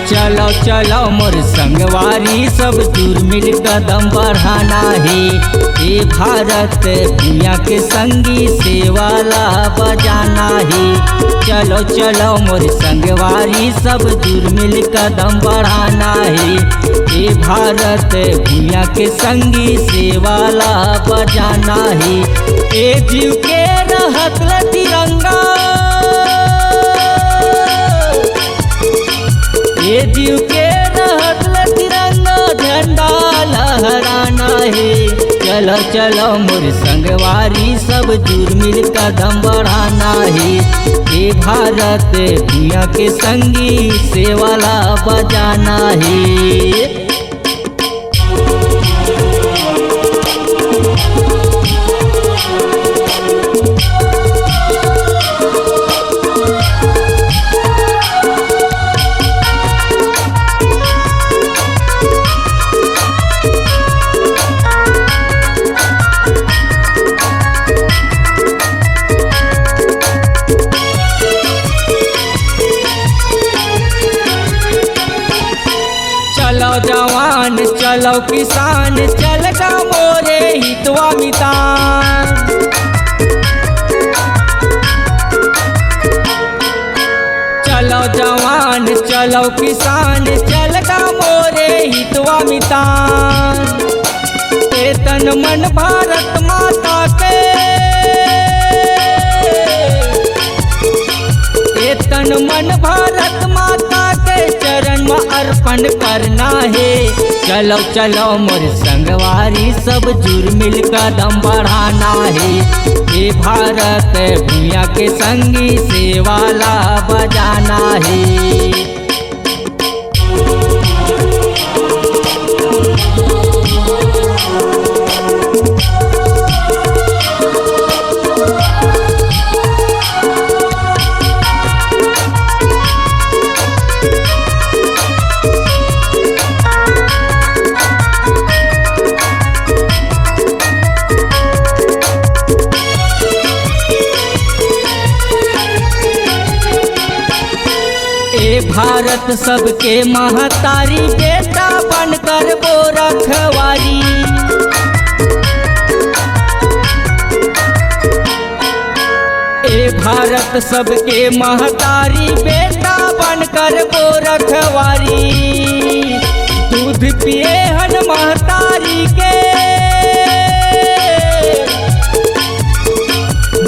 चलो चलो मोर संगवारी सब दूर मिल कदम बढ़ाना है। ये भारत दुनिया के संगी सेवाला बजाना है। चलो चलो मोर संगवारी सब दूर मिल कदम बढ़ाना है। ये भारत दुनिया के संगी सेवाला बजाना है। ए जीव के रहत तिरंगा, ये जीव के रहत तिरंगा झंडा लहराना है। चलो चलो मोर संगवारी सब दूर मिल कदम बढ़ाना है। ये भारत दुनिया के संगी सेवाला बजाना है। चलो जवान चलो किसान चल गा मोरे हितवा मितान। चलो जवान चलो किसान चल गा मोरे हितवा मितान। ए तन मन भारत माता के, ए तन मन भारत माता के चरण में अर्पण करना है। चलो चलो मोर संगवारी सब जुर मिल कदम बढ़ाना है। ये भारत दुनिया के संगी सेवाला बजाना है। भारत सबके महतारी बेटा बनकर वो रखवारी। ए भारत सबके महतारी बेटा बनकर वो रखवारी। दूध पिए हन महतारी के,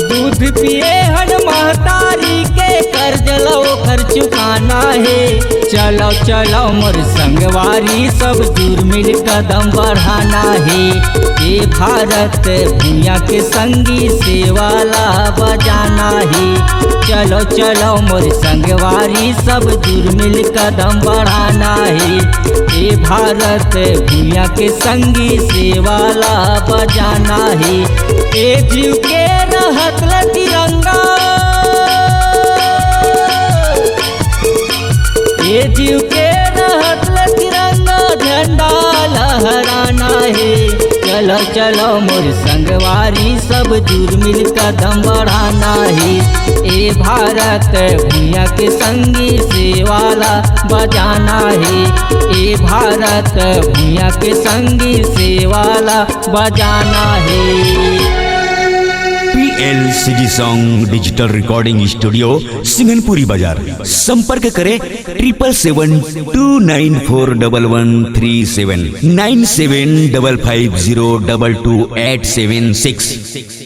दूध पिए हन महतारी के कर्ज लो कर चुकाना है। चलो चलो मोर संगवारी सब दूर मिल कदम बढ़ाना है। ये भारत दुनिया के संगी सेवाला बजाना है। चलो चलो मोर संगवारी सब दूर मिल कदम बढ़ाना है। ये भारत दुनिया के संगी सेवाला बजाना है। ए जीव के रहत तिरंगा, ये जीव के रहत तिरंगा झंडा लहराना है। चलो चलो मोर संगवारी सब दूर मिल कदम बढ़ाना है। ये भारत दुनिया के संगी सेवाला बजाना है। ये भारत दुनिया के संगी सेवाला बजाना है। PLCG song digital recording studio Singhanpuri बाजार। संपर्क करें 7772941137 9755022876।